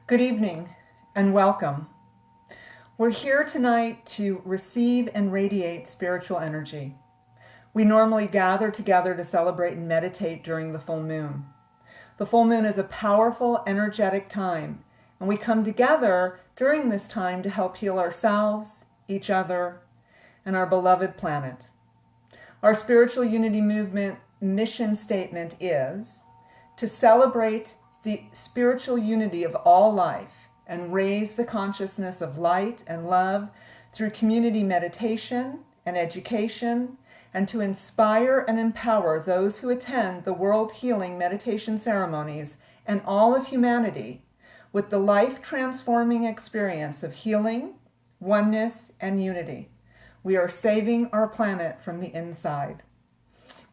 Good evening and welcome. We're here tonight to receive and radiate spiritual energy. We normally gather together to celebrate and meditate during the full moon. The full moon is a powerful, energetic time, and we come together during this time to help heal ourselves, each other, and our beloved planet. Our spiritual unity movement mission statement is to celebrate the spiritual unity of all life and raise the consciousness of light and love through community meditation and education, and to inspire and empower those who attend the World Healing Meditation ceremonies and all of humanity with the life-transforming experience of healing, oneness, and unity. We are saving our planet from the inside.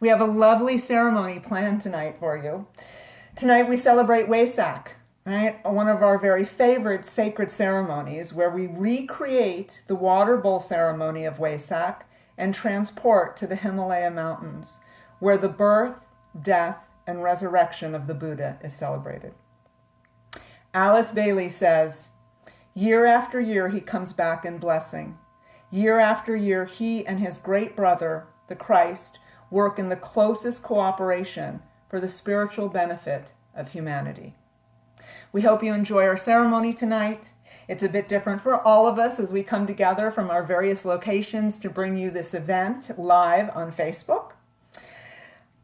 We have a lovely ceremony planned tonight for you. Tonight we celebrate Wesak, right? One of our very favorite sacred ceremonies where we recreate the water bowl ceremony of Wesak and transport to the Himalaya mountains, where the birth, death, and resurrection of the Buddha is celebrated. Alice Bailey says, year after year he comes back in blessing. Year after year he and his great brother, the Christ, work in the closest cooperation for the spiritual benefit of humanity. We hope you enjoy our ceremony tonight. It's a bit different for all of us as we come together from our various locations to bring you this event live on Facebook.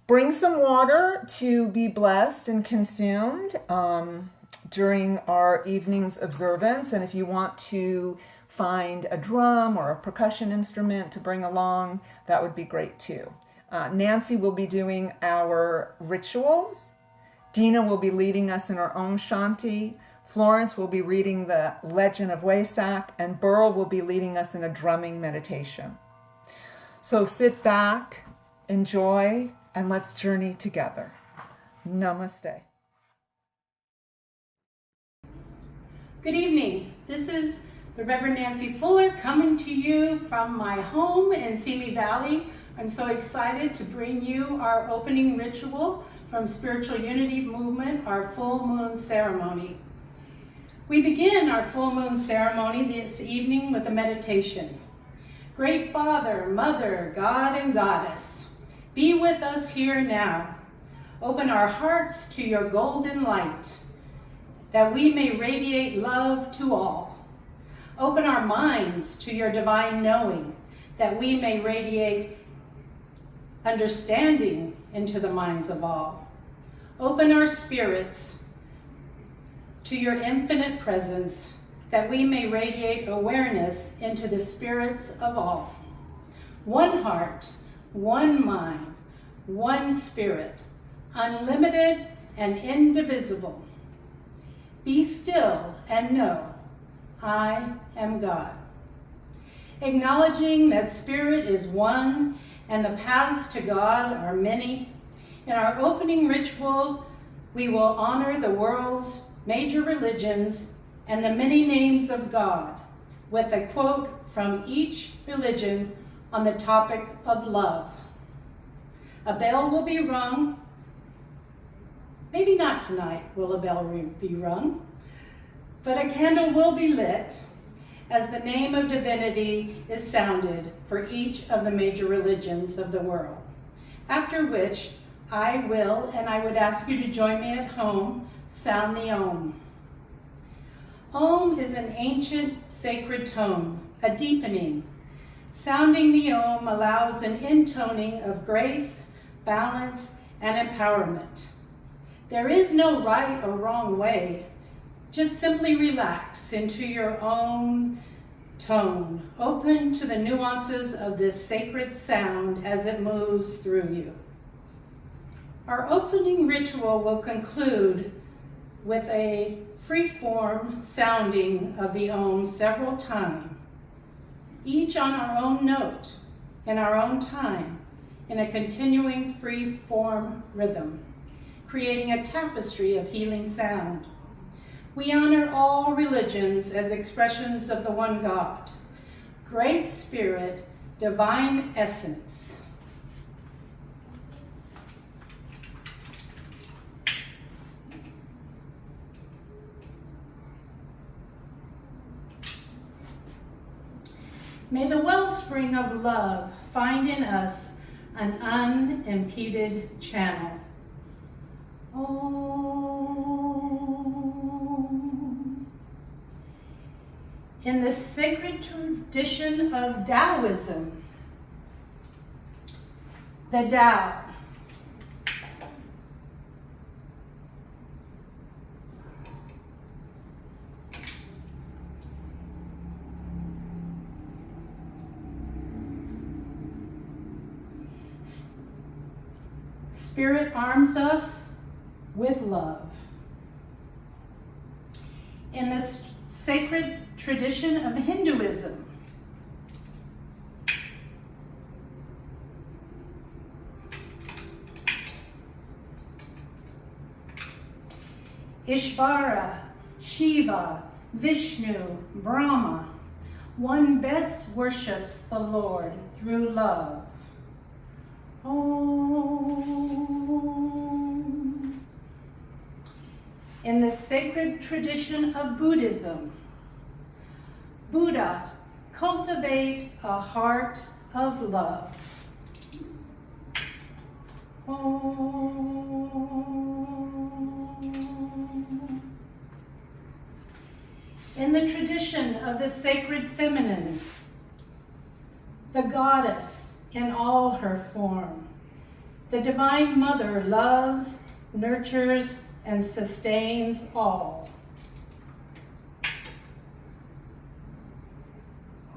Bring some water to be blessed and consumed during our evening's observance. And if you want to find a drum or a percussion instrument to bring along, that would be great too. Nancy will be doing our rituals. Dina will be leading us in our Om Shanti. Florence will be reading the Legend of Wesak, and Burl will be leading us in a drumming meditation. So sit back, enjoy, and let's journey together. Namaste. Good evening. This is the Reverend Nancy Fuller coming to you from my home in Simi Valley. I'm so excited to bring you our opening ritual from Spiritual Unity Movement, our full moon ceremony. We begin our full moon ceremony this evening with a meditation. Great Father, Mother, God and Goddess, be with us here now. Open our hearts to your golden light, that we may radiate love to all. Open our minds to your divine knowing, that we may radiate understanding into the minds of all. Open our spirits to your infinite presence, that we may radiate awareness into the spirits of all. One heart, one mind, one spirit, unlimited and indivisible. Be still and know, I am God. Acknowledging that spirit is one and the paths to God are many, in our opening ritual, we will honor the world's major religions and the many names of God with a quote from each religion on the topic of love. A bell will be rung. Maybe not tonight will a bell be rung, but a candle will be lit as the name of divinity is sounded for each of the major religions of the world. After which, I will, and I would ask you to join me at home, sound the Om. Om is an ancient sacred tone, a deepening. Sounding the Om allows an intoning of grace, balance, and empowerment. There is no right or wrong way. Just simply relax into your own tone, open to the nuances of this sacred sound as it moves through you. Our opening ritual will conclude with a free-form sounding of the Om several times, each on our own note, in our own time, in a continuing free-form rhythm, creating a tapestry of healing sound. We honor all religions as expressions of the one God, Great Spirit, Divine Essence. May the wellspring of love find in us an unimpeded channel. Om. In the sacred tradition of Taoism, the Tao, Spirit arms us with love. In the sacred tradition of Hinduism, Ishvara, Shiva, Vishnu, Brahma, one best worships the Lord through love. Om. In the sacred tradition of Buddhism, Buddha, cultivate a heart of love. Om. In the tradition of the sacred feminine, the goddess in all her form, the Divine Mother loves, nurtures, and sustains all.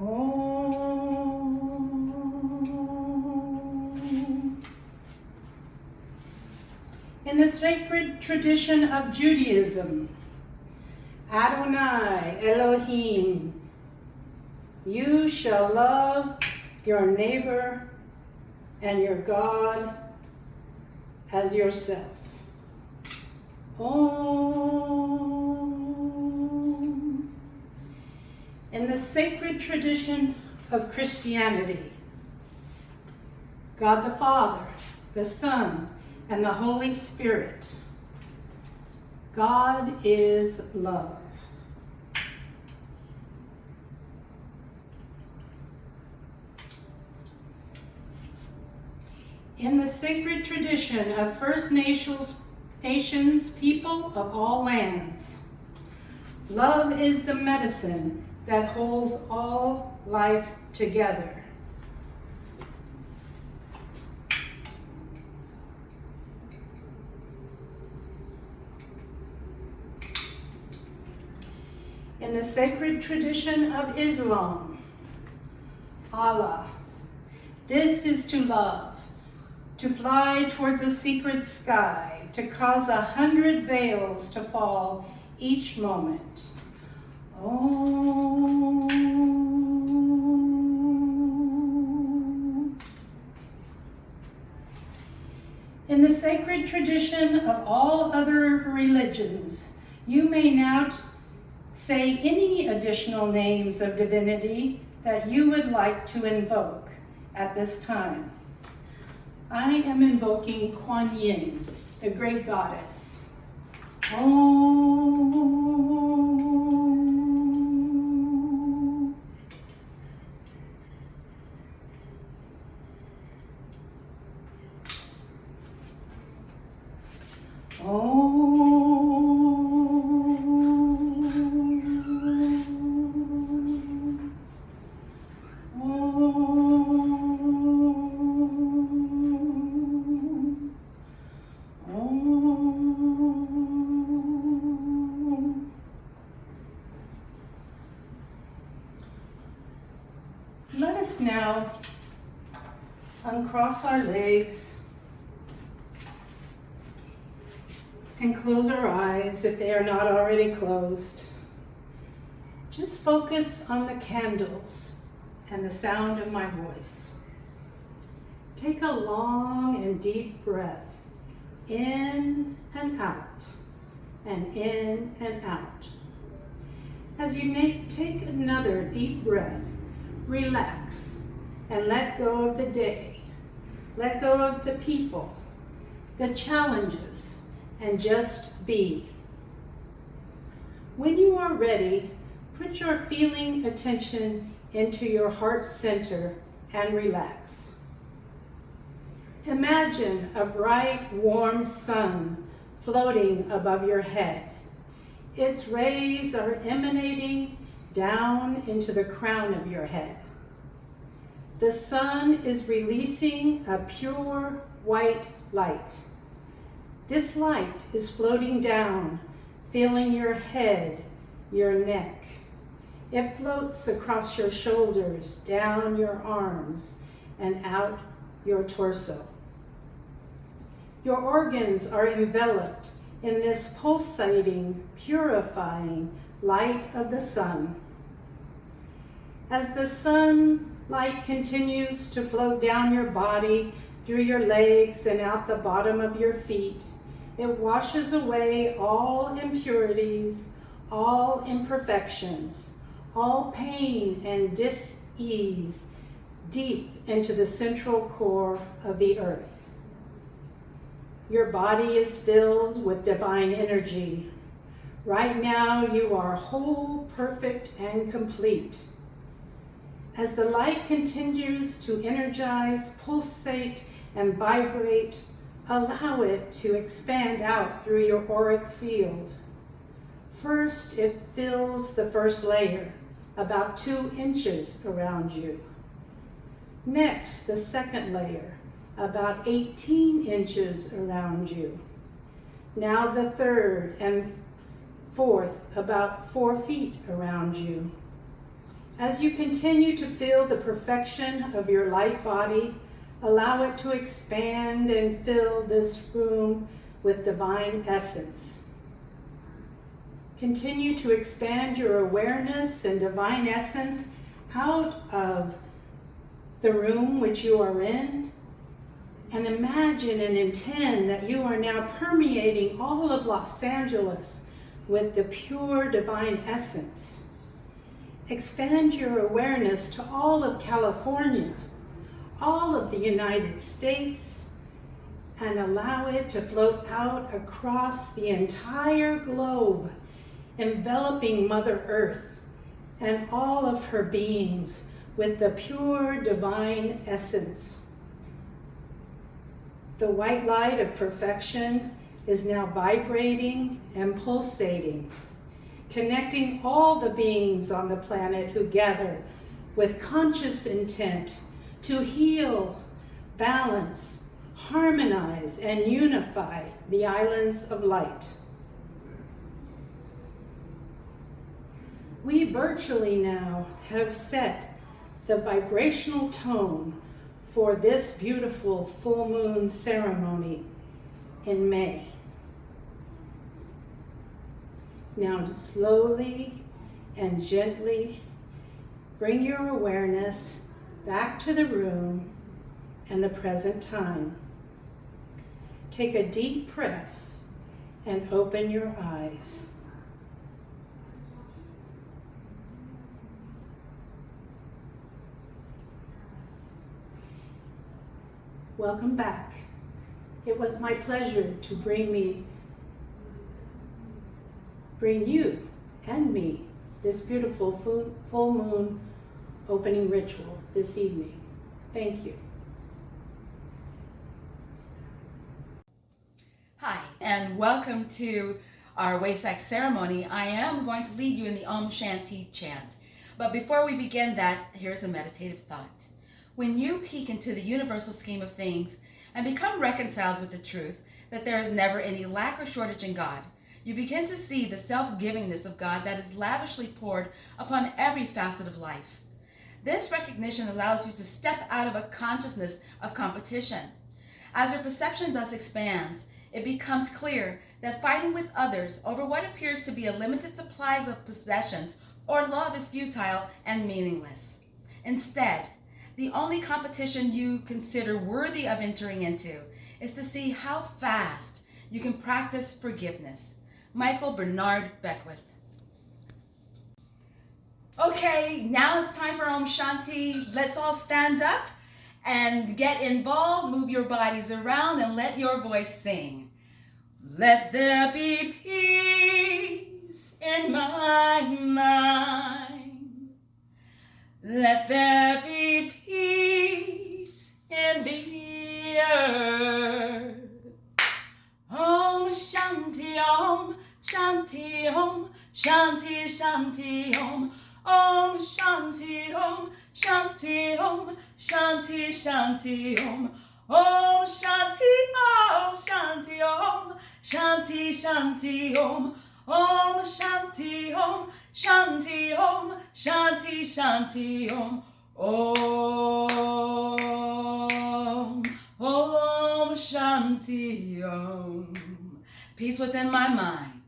Om. In the sacred tradition of Judaism, Adonai Elohim, you shall love your neighbor and your God as yourself. Om. In the sacred tradition of Christianity, God the Father, the Son, and the Holy Spirit. God is love. In the sacred tradition of First Nations people of all lands, love is the medicine that holds all life together. In the sacred tradition of Islam, Allah, this is to love, to fly towards a secret sky, to cause 100 veils to fall each moment. Om. In the sacred tradition of all other religions, you may now say any additional names of divinity that you would like to invoke at this time. I am invoking Kuan Yin, the great goddess. Om. Let us now uncross our legs and close our eyes if they are not already closed. Just focus on the candles and the sound of my voice. Take a long and deep breath, in and out, and in and out. As you take another deep breath, relax and let go of the day. Let go of the people, the challenges, and just be. When you are ready, put your feeling attention into your heart center and relax. Imagine a bright, warm sun floating above your head. Its rays are emanating down into the crown of your head. The sun is releasing a pure white light. This light is floating down, filling your head, your neck. It floats across your shoulders, down your arms, and out your torso. Your organs are enveloped in this pulsating, purifying light of the sun. As the sunlight continues to float down your body, through your legs and out the bottom of your feet, it washes away all impurities, all imperfections, all pain and dis-ease deep into the central core of the earth. Your body is filled with divine energy. Right now you are whole, perfect, and complete. As the light continues to energize, pulsate, and vibrate, allow it to expand out through your auric field. First, it fills the first layer, about 2 inches around you. Next, the second layer, about 18 inches around you. Now the third and fourth, about 4 feet around you. As you continue to feel the perfection of your light body, allow it to expand and fill this room with divine essence. Continue to expand your awareness and divine essence out of the room which you are in, and imagine and intend that you are now permeating all of Los Angeles with the pure divine essence. Expand your awareness to all of California, all of the United States, and allow it to float out across the entire globe, enveloping Mother Earth and all of her beings with the pure divine essence. The white light of perfection is now vibrating and pulsating, connecting all the beings on the planet who gather with conscious intent to heal, balance, harmonize, and unify the islands of light. We virtually now have set the vibrational tone for this beautiful full moon ceremony in May. Now slowly and gently bring your awareness back to the room and the present time. Take a deep breath and open your eyes. Welcome back. It was my pleasure to bring you and me this beautiful full moon opening ritual this evening. Thank you. Hi, and welcome to our Wesak ceremony. I am going to lead you in the Om Shanti chant. But before we begin that, here's a meditative thought. When you peek into the universal scheme of things and become reconciled with the truth that there is never any lack or shortage in God, you begin to see the self-givingness of God that is lavishly poured upon every facet of life. This recognition allows you to step out of a consciousness of competition. As your perception thus expands, it becomes clear that fighting with others over what appears to be a limited supply of possessions or love is futile and meaningless. Instead, the only competition you consider worthy of entering into is to see how fast you can practice forgiveness. Michael Bernard Beckwith. Okay, now it's time for Om Shanti. Let's all stand up and get involved. Move your bodies around and let your voice sing. Let there be peace in my mind. Let there be peace in the earth. Om Shanti Om, Shanti Om, Shanti Shanti Om. Om Shanti Om, Shanti Om, Shanti Shanti Om. Om Shanti Om, Shanti Om, Shanti Shanti Om. Om Shanti Om, Shanti Om, Shanti Shanti Om. Om. Om Shanti Om. Peace within my mind.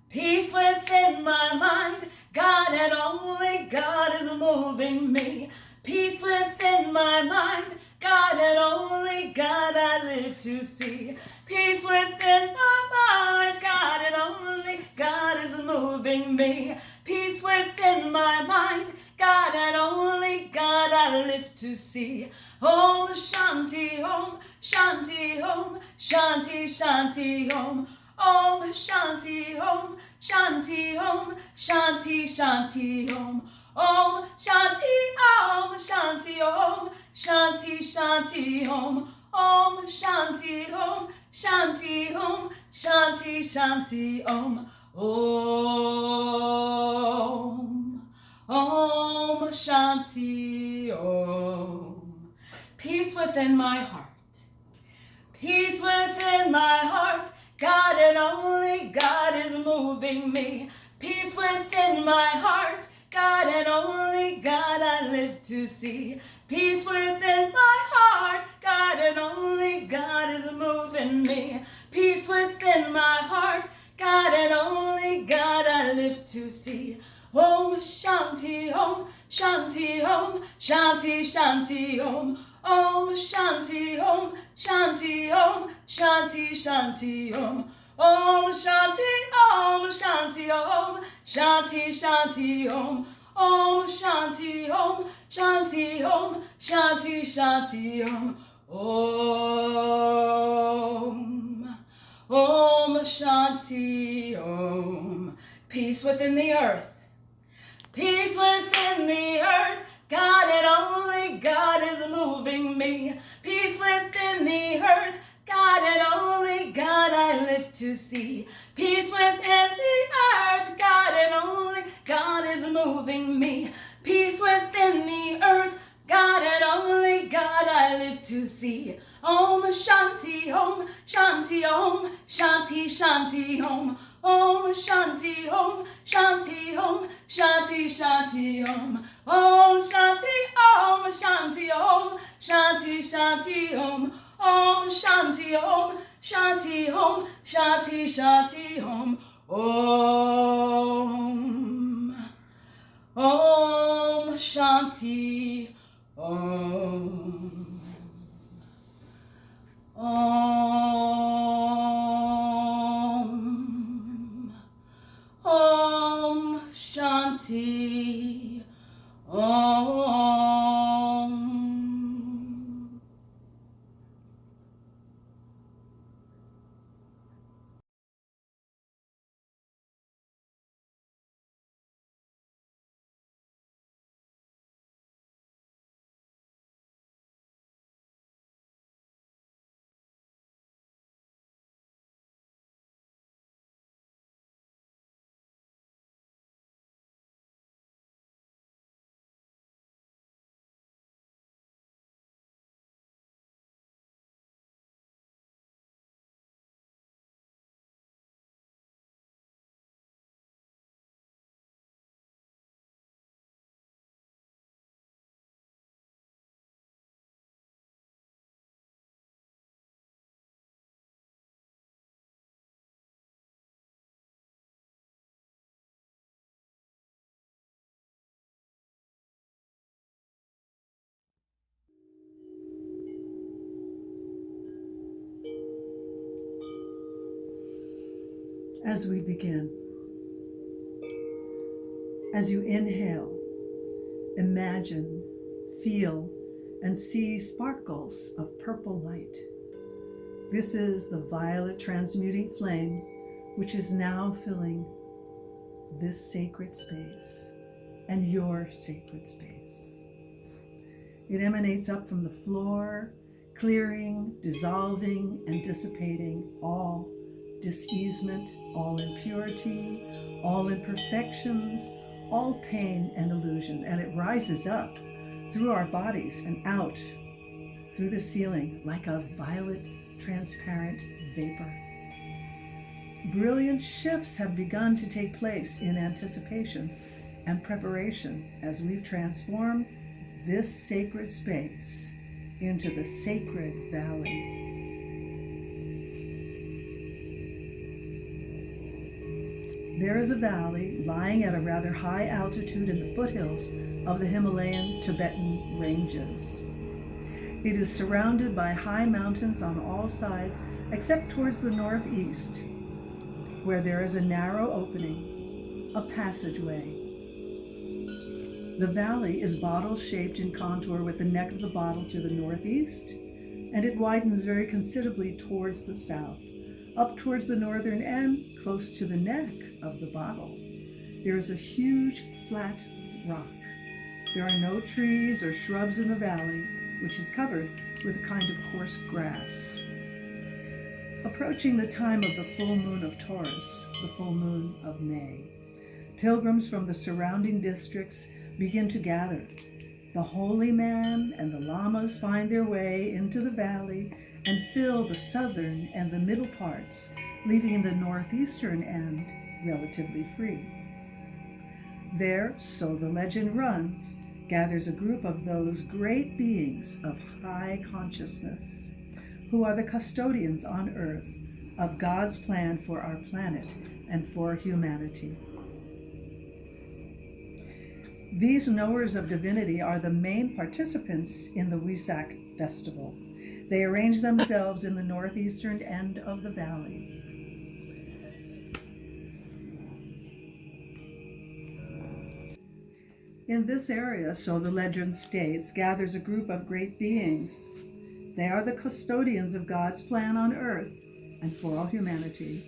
Peace within my mind. God and only God is moving me. Peace within my mind. God and only God I live to see. Peace within my mind. God and only God is moving me. Peace within my mind. God and only God I live to see. Om Shanti Om, Shanti Om, Shanti Shanti Om. Om Shanti Om, Shanti Om, Shanti Shanti Om. Om Shanti Om, Shanti Om, Shanti Shanti Om. Om Shanti Om, Shanti Om, Shanti Shanti Om. Om Shanti Om. Peace within my heart. Peace within my heart. God and only God is moving me. Peace within my heart. God and only God I live to see. Peace within my heart. God and only God is moving me. Peace within my heart. God and only God I live to see. Om Shanti Om, Shanti Om, Shanti Shanti Om. Om Shanti Om, Shanti Om, Shanti Shanti Om. Om Shanti Om, Shanti Om, Shanti Shanti Om. Om Shanti Om, Shanti Om, Shanti Shanti Om. Om Shanti Om. Peace within the earth. Peace within the earth. God and only God is moving me. Peace within the earth. God and only God I live to see. Peace within the earth. God and only God is moving me. Peace within the earth. God and only God I live to see. Om Shanti Om, Shanti Om, Shanti Shanti Om. Om Shanti Om, Shanti Om, Shanti Shanti Om. Om Shanti Om, Shanti Om, Shanti Shanti Om. Om Shanti Om, Shanti Om, Shanti Shanti Om. Om Shanti Om. Om Shanti Om. As we begin, as you inhale, imagine, feel, and see sparkles of purple light. This is the violet transmuting flame which is now filling this sacred space. and your sacred space. It emanates up from the floor, clearing, dissolving, and dissipating all diseasement, all impurity, all imperfections, all pain and illusion. And it rises up through our bodies and out through the ceiling like a violet, transparent vapor. Brilliant shifts have begun to take place in anticipation and preparation as we've transformed this sacred space into the sacred valley. There is a valley lying at a rather high altitude in the foothills of the Himalayan Tibetan ranges. It is surrounded by high mountains on all sides except towards the northeast, where there is a narrow opening, a passageway. The valley is bottle-shaped in contour with the neck of the bottle to the northeast, and it widens very considerably towards the south. Up towards the northern end, close to the neck of the bottle, there is a huge flat rock. There are no trees or shrubs in the valley, which is covered with a kind of coarse grass. Approaching the time of the full moon of Taurus, the full moon of May, pilgrims from the surrounding districts begin to gather. The holy man and the lamas find their way into the valley and fill the southern and the middle parts, leaving the northeastern end relatively free. There, so the legend runs, gathers a group of those great beings of high consciousness, who are the custodians on earth of God's plan for our planet and for humanity. These knowers of divinity are the main participants in the Wesak festival. They arrange themselves in the northeastern end of the valley. In this area, so the legend states, gathers a group of great beings. They are the custodians of God's plan on earth and for all humanity.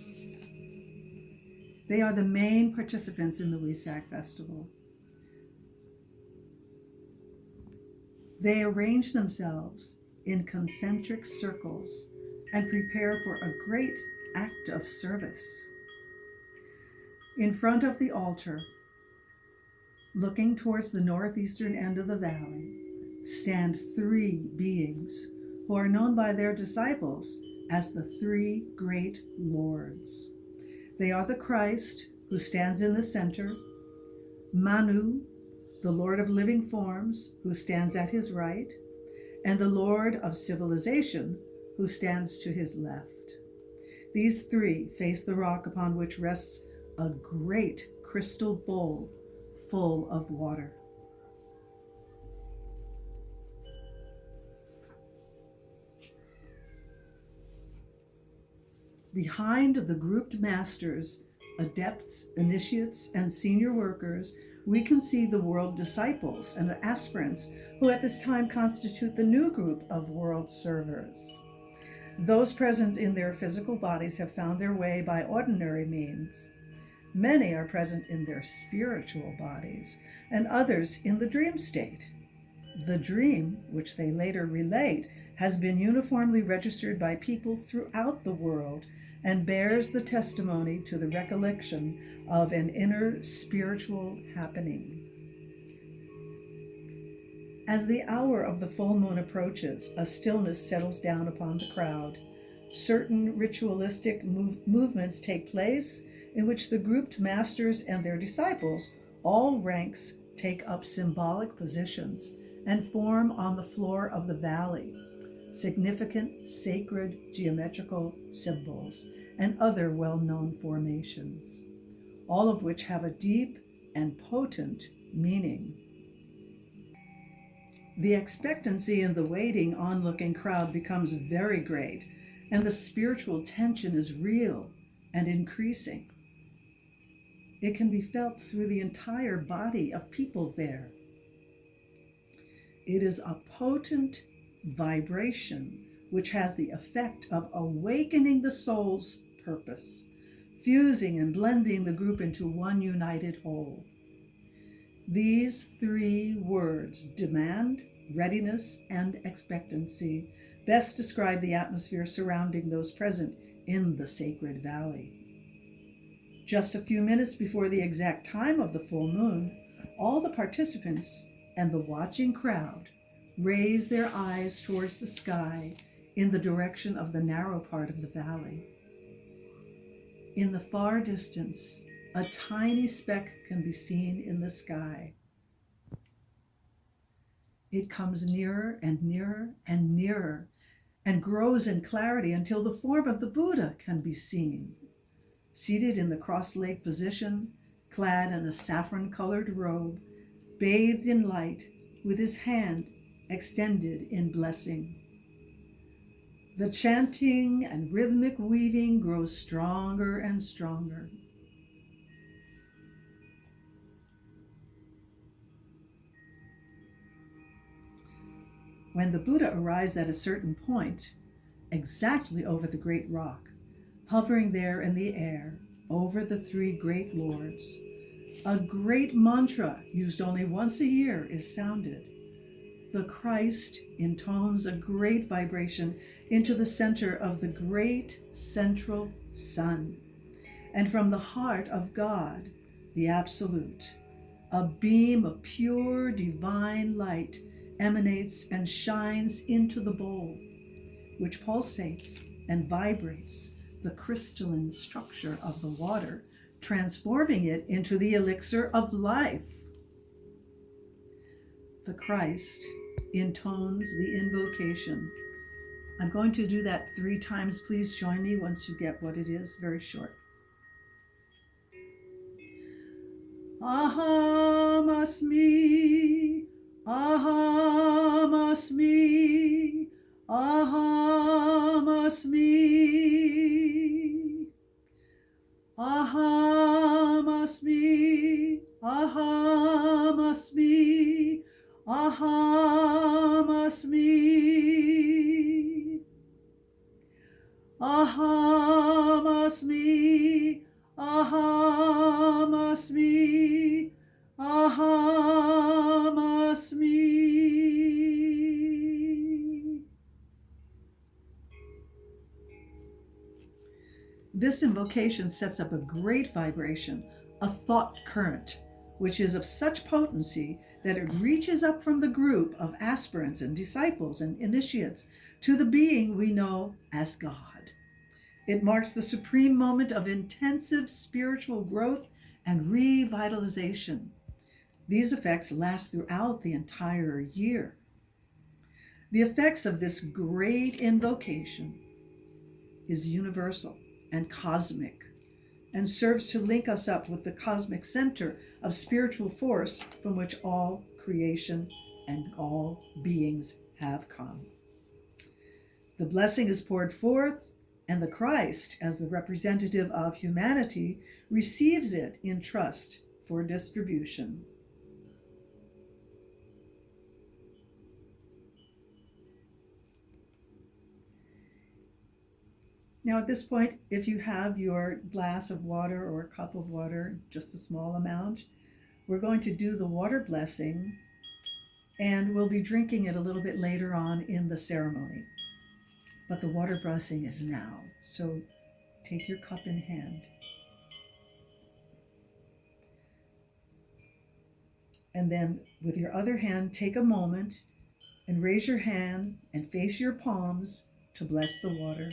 They are the main participants in the Wesak festival. They arrange themselves in concentric circles and prepare for a great act of service. In front of the altar, looking towards the northeastern end of the valley, stand three beings who are known by their disciples as the three great lords. They are the Christ, who stands in the center, Manu, the Lord of living forms, who stands at his right, and the Lord of civilization, who stands to his left. These three face the rock upon which rests a great crystal bowl full of water. Behind the grouped masters, adepts, initiates, and senior workers, we can see the world disciples and the aspirants who at this time constitute the new group of world servers. Those present in their physical bodies have found their way by ordinary means. Many are present in their spiritual bodies, and others in the dream state. The dream, which they later relate, has been uniformly registered by people throughout the world and bears the testimony to the recollection of an inner spiritual happening. As the hour of the full moon approaches, a stillness settles down upon the crowd. Certain ritualistic movements take place in which the grouped masters and their disciples, all ranks, take up symbolic positions and form on the floor of the valley significant sacred geometrical symbols and other well-known formations, all of which have a deep and potent meaning. The expectancy in the waiting, onlooking crowd becomes very great, and the spiritual tension is real and increasing. It can be felt through the entire body of people there. It is a potent vibration which has the effect of awakening the soul's purpose, fusing and blending the group into one united whole. These three words, demand, readiness, and expectancy, best describe the atmosphere surrounding those present in the sacred valley. Just a few minutes before the exact time of the full moon, all the participants and the watching crowd raise their eyes towards the sky in the direction of the narrow part of the valley. In the far distance, a tiny speck can be seen in the sky. It comes nearer and nearer and nearer and grows in clarity until the form of the Buddha can be seen. Seated in the cross-legged position, clad in a saffron-colored robe, bathed in light, with his hand extended in blessing. The chanting and rhythmic weaving grows stronger and stronger. When the Buddha arrives at a certain point, exactly over the great rock, hovering there in the air, over the three great lords, a great mantra used only once a year is sounded. The Christ intones a great vibration into the center of the great central sun. And from the heart of God, the Absolute, a beam of pure divine light emanates and shines into the bowl, which pulsates and vibrates the crystalline structure of the water, transforming it into the elixir of life. The Christ intones the invocation. I'm going to do that 3 times. Please join me once you get what it is. Very short. Aham asmi, aham asmi, aham asmi, aham asmi, aham asmi, aham asmi, aham asmi, aham asmi, aham asmi. This invocation sets up a great vibration, a thought current, which is of such potency that it reaches up from the group of aspirants and disciples and initiates to the being we know as God. It marks the supreme moment of intensive spiritual growth and revitalization. These effects last throughout the entire year. The effects of this great invocation is universal and cosmic, and serves to link us up with the cosmic center of spiritual force from which all creation and all beings have come. The blessing is poured forth, and the Christ, as the representative of humanity, receives it in trust for distribution. Now at this point, if you have your glass of water or a cup of water, just a small amount, we're going to do the water blessing, and we'll be drinking it a little bit later on in the ceremony. But the water blessing is now, so take your cup in hand. And then with your other hand, take a moment and raise your hand and face your palms to bless the water.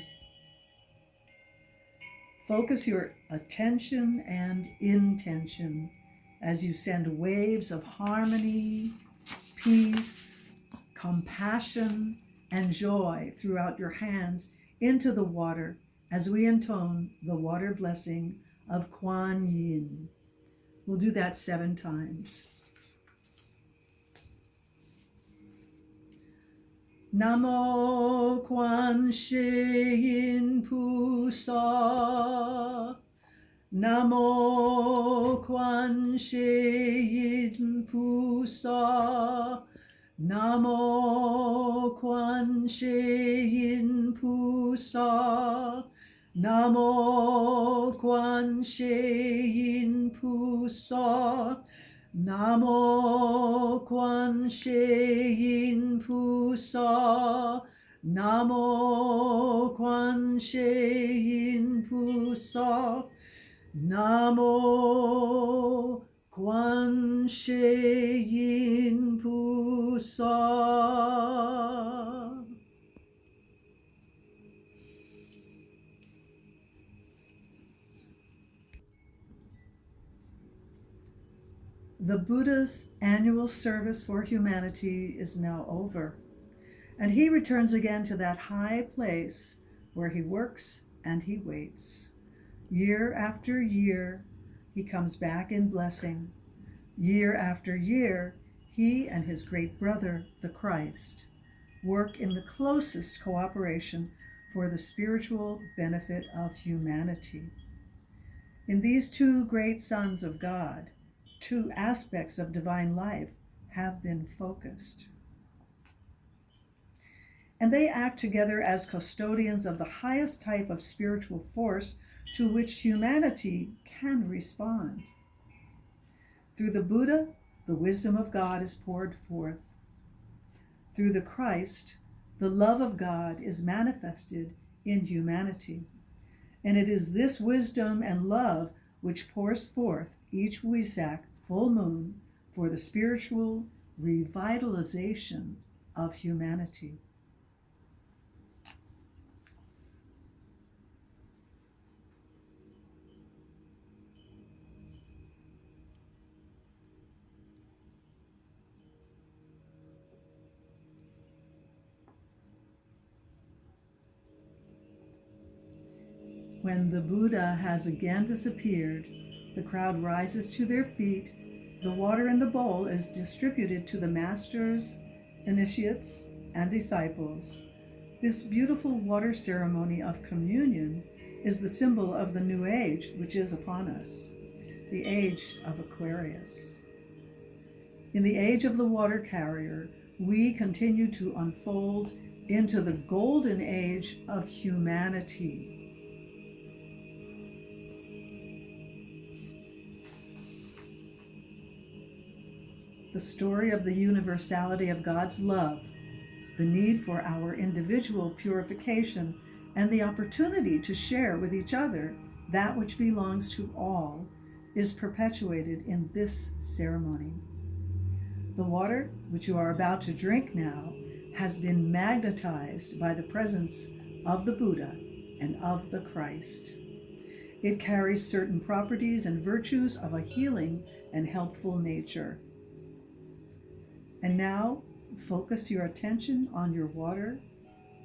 Focus your attention and intention as you send waves of harmony, peace, compassion, and joy throughout your hands into the water as we intone the water blessing of Kuan Yin. We'll do that 7 times. Namo Kuan Yin Pusa. Namo Kuan Yin Pusa. Namo Kuan Yin Pusa. Namo Kuan Yin Pusa. Namo Kwanshe Pusa. Namo Kwanshe Pusa. Namo Kwanshe Pusa. The Buddha's annual service for humanity is now over, and he returns again to that high place where he works and he waits. Year after year, he comes back in blessing. Year after year, he and his great brother, the Christ, work in the closest cooperation for the spiritual benefit of humanity. In these two great sons of God, two aspects of divine life have been focused. And they act together as custodians of the highest type of spiritual force to which humanity can respond. Through the Buddha, the wisdom of God is poured forth. Through the Christ, the love of God is manifested in humanity. And it is this wisdom and love which pours forth each Wesak full moon for the spiritual revitalization of humanity. When the Buddha has again disappeared, the crowd rises to their feet. The water in the bowl is distributed to the masters, initiates, and disciples. This beautiful water ceremony of communion is the symbol of the new age which is upon us, the age of Aquarius. In the age of the water carrier, we continue to unfold into the golden age of humanity. The story of the universality of God's love, the need for our individual purification, and the opportunity to share with each other that which belongs to all is perpetuated in this ceremony. The water, which you are about to drink now, has been magnetized by the presence of the Buddha and of the Christ. It carries certain properties and virtues of a healing and helpful nature. And now, focus your attention on your water,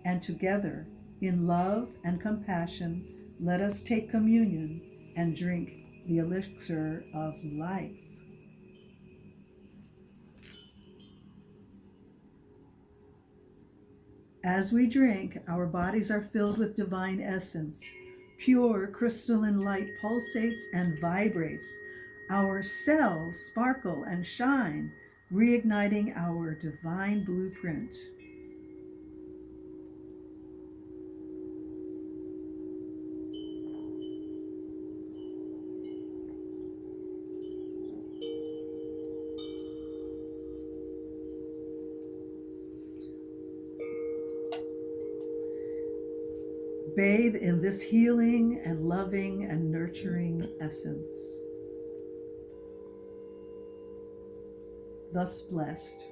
and together, in love and compassion, let us take communion and drink the elixir of life. As we drink, our bodies are filled with divine essence. Pure crystalline light pulsates and vibrates. Our cells sparkle and shine, reigniting our divine blueprint. Bathe in this healing and loving and nurturing essence. Thus blessed,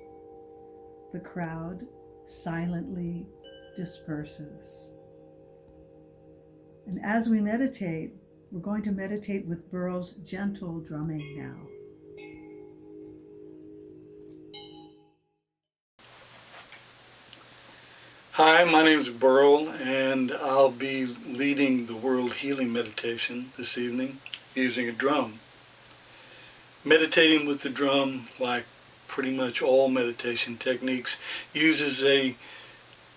the crowd silently disperses. And as we meditate, we're going to meditate with Burl's gentle drumming now. Hi, my name is Burl, and I'll be leading the World Healing Meditation this evening using a drum. Meditating with the drum, like pretty much all meditation techniques, uses a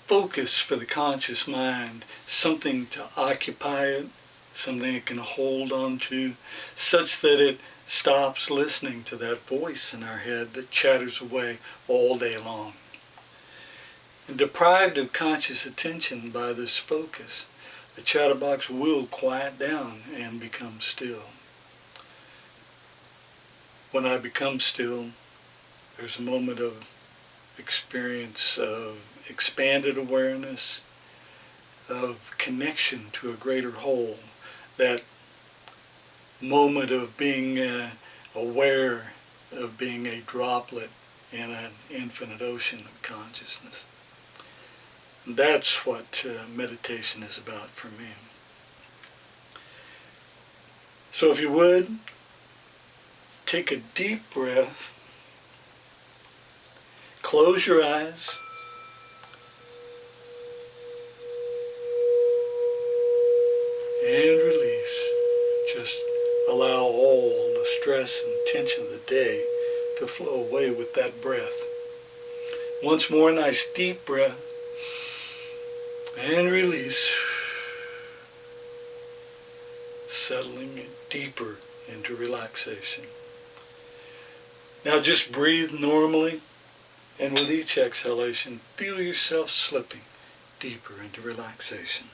focus for the conscious mind, something to occupy it, something it can hold on to, such that it stops listening to that voice in our head that chatters away all day long. And deprived of conscious attention by this focus, the chatterbox will quiet down and become still. when I become still, there's a moment of experience of expanded awareness, of connection to a greater whole. That moment of being aware of being a droplet in an infinite ocean of consciousness. That's what meditation is about for me. So if you would, take a deep breath, close your eyes, and release. Just allow all the stress and tension of the day to flow away with that breath. Once more, nice deep breath, and release. Settling deeper into relaxation. Now just breathe normally, and with each exhalation, feel yourself slipping deeper into relaxation.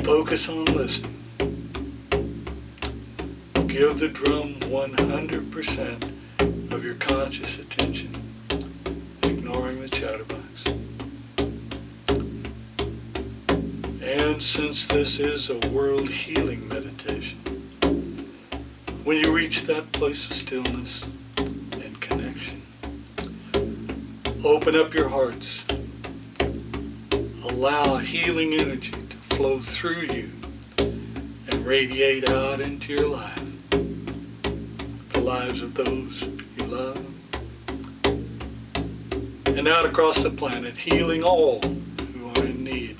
Focus on listening. Give the drum 100% of your conscious attention, ignoring the chatterbox. And since this is a world healing meditation, when you reach that place of stillness and connection, open up your hearts. Allow healing energy to flow through you and radiate out into your life, the lives of those you love, and out across the planet, healing all who are in need.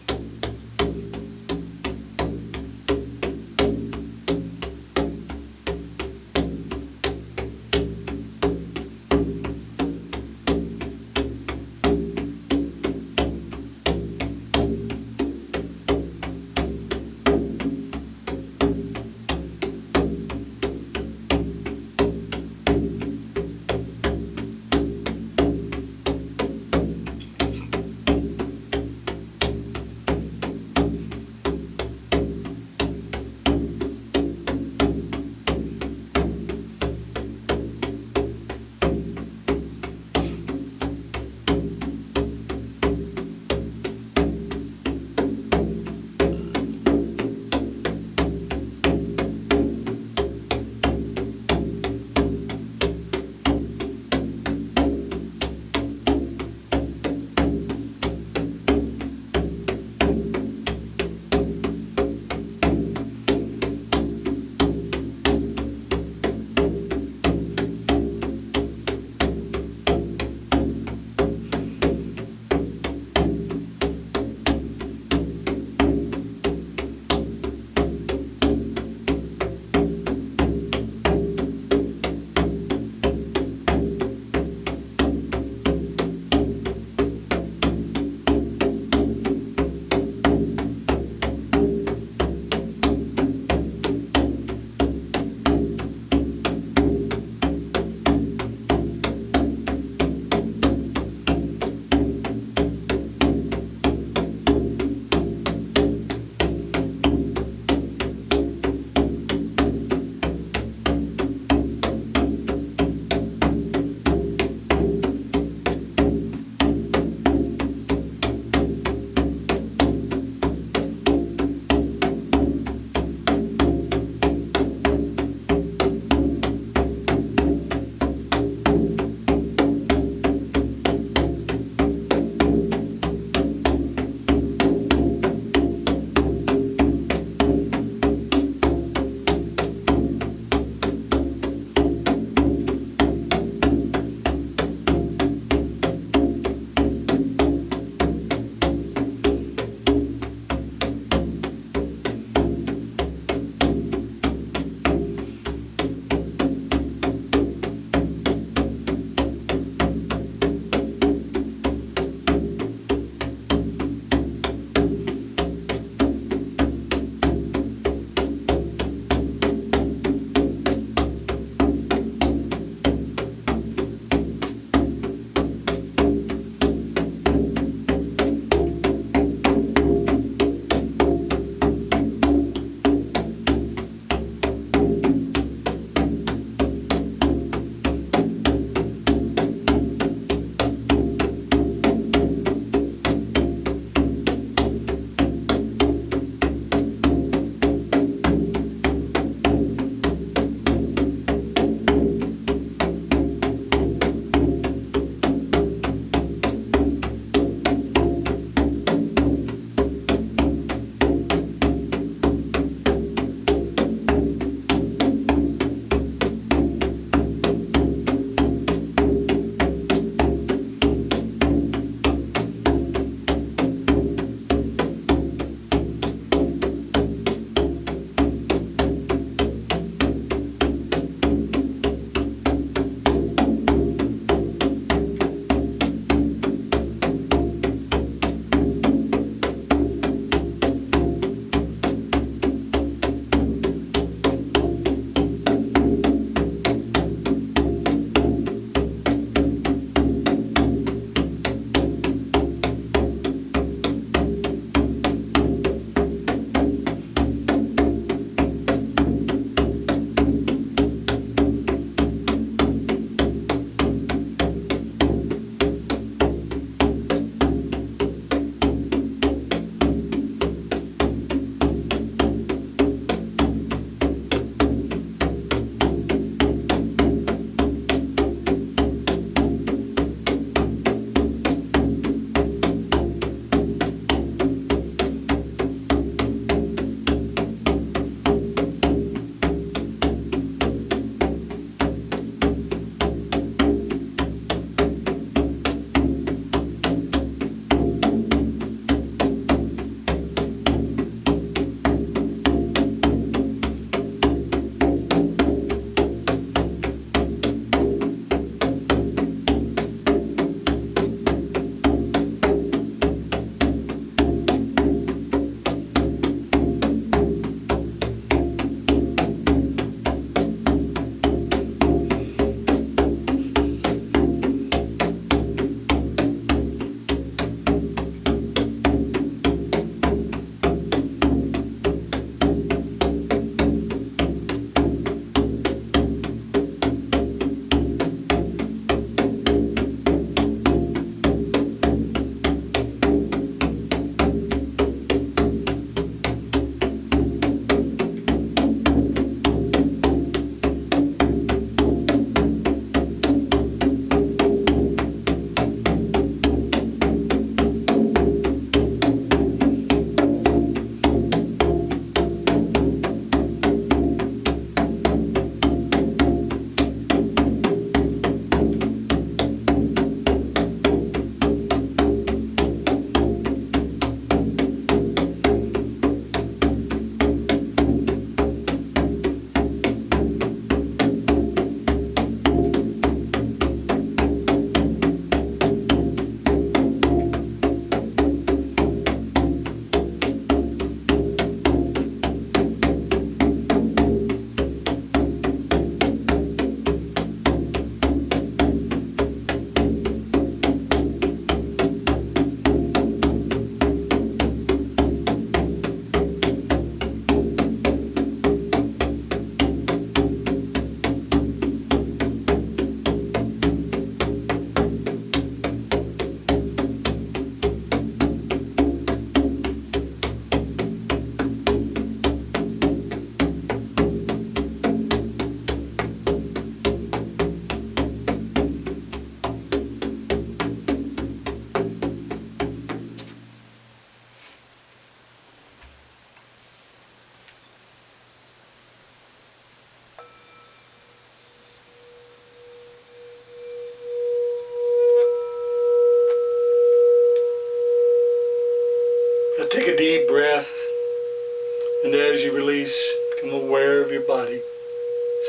as you release, become aware of your body,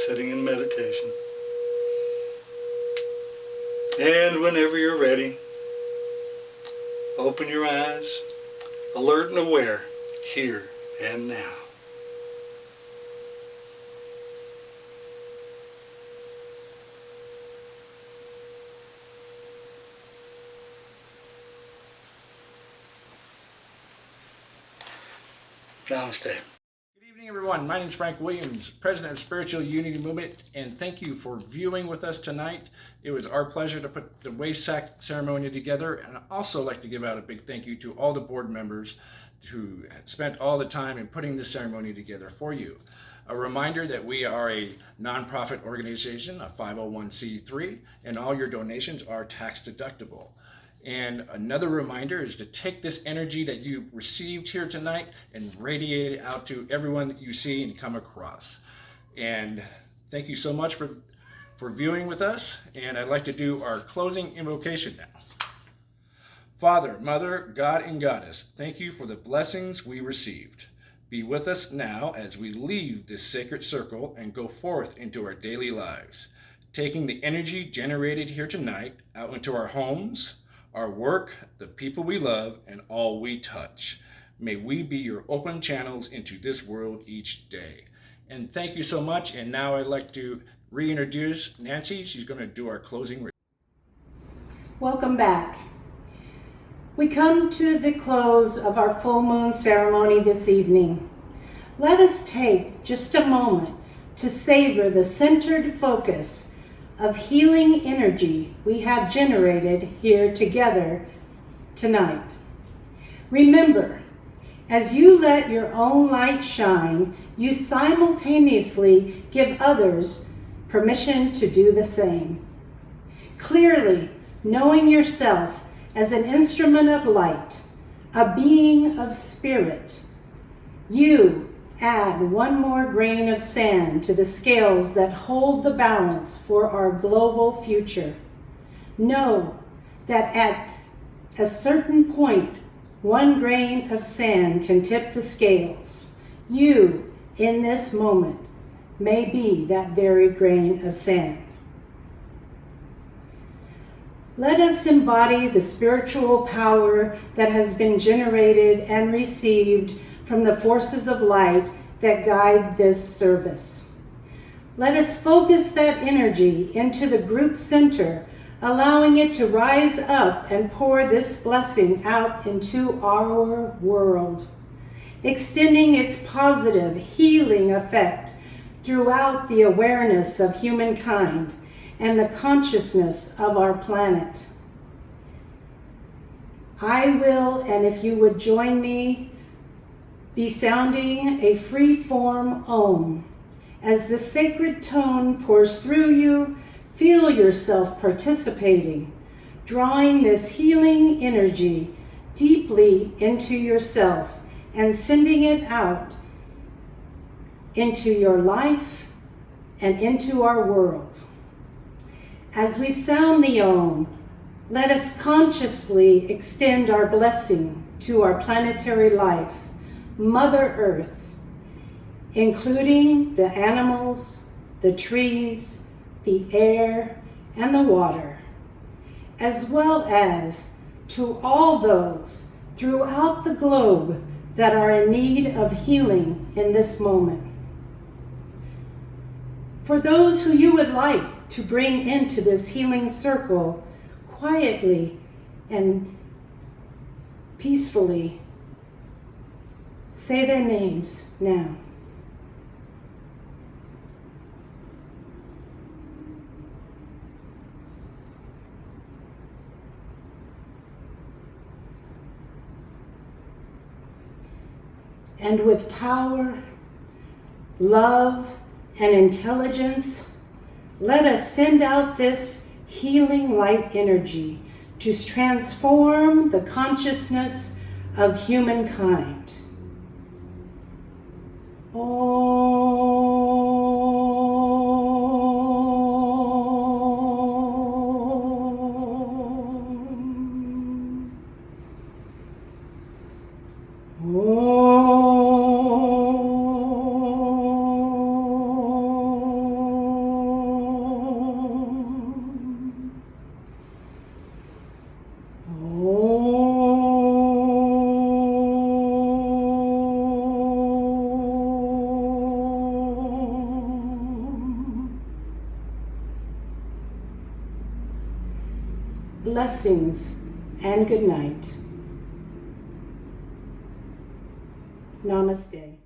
sitting in meditation. And whenever you're ready, open your eyes, alert and aware, here and now. Namaste. Good evening, everyone. My name is Frank Williams, President of Spiritual Unity Movement, and thank you for viewing with us tonight. It was our pleasure to put the Wesak ceremony together, and I'd also like to give out a big thank you to all the board members who spent all the time in putting this ceremony together for you. A reminder that we are a nonprofit organization, a 501c3, and all your donations are tax deductible. And another reminder is to take this energy that you received here tonight and radiate it out to everyone that you see and come across. And thank you so much for viewing with us. And I'd like to do our closing invocation now. Father, Mother, God, and Goddess, thank you for the blessings we received. Be with us now as we leave this sacred circle and go forth into our daily lives, taking the energy generated here tonight out into our homes, our work, the people we love, and all we touch. May we be your open channels into this world each day. And thank you so much. And now I'd like to reintroduce Nancy. She's going to do our closing. Welcome back. We come to the close of our full moon ceremony this evening. Let us take just a moment to savor the centered focus of healing energy we have generated here together tonight. Remember, as you let your own light shine, you simultaneously give others permission to do the same. Clearly, knowing yourself as an instrument of light, a being of spirit, you add one more grain of sand to the scales that hold the balance for our global future. Know that at a certain point, one grain of sand can tip the scales. You, in this moment, may be that very grain of sand. Let us embody the spiritual power that has been generated and received from the forces of light that guide this service. Let us focus that energy into the group center, allowing it to rise up and pour this blessing out into our world, extending its positive healing effect throughout the awareness of humankind and the consciousness of our planet. I will, and if you would join me, be sounding a free-form Om. As the sacred tone pours through you, feel yourself participating, drawing this healing energy deeply into yourself and sending it out into your life and into our world. As we sound the Om, let us consciously extend our blessing to our planetary life, Mother Earth, including the animals, the trees, the air, and the water, as well as to all those throughout the globe that are in need of healing in this moment. For those who you would like to bring into this healing circle, quietly and peacefully, say their names now. And with power, love, and intelligence, let us send out this healing light energy to transform the consciousness of humankind. Om. Blessings and good night. Namaste.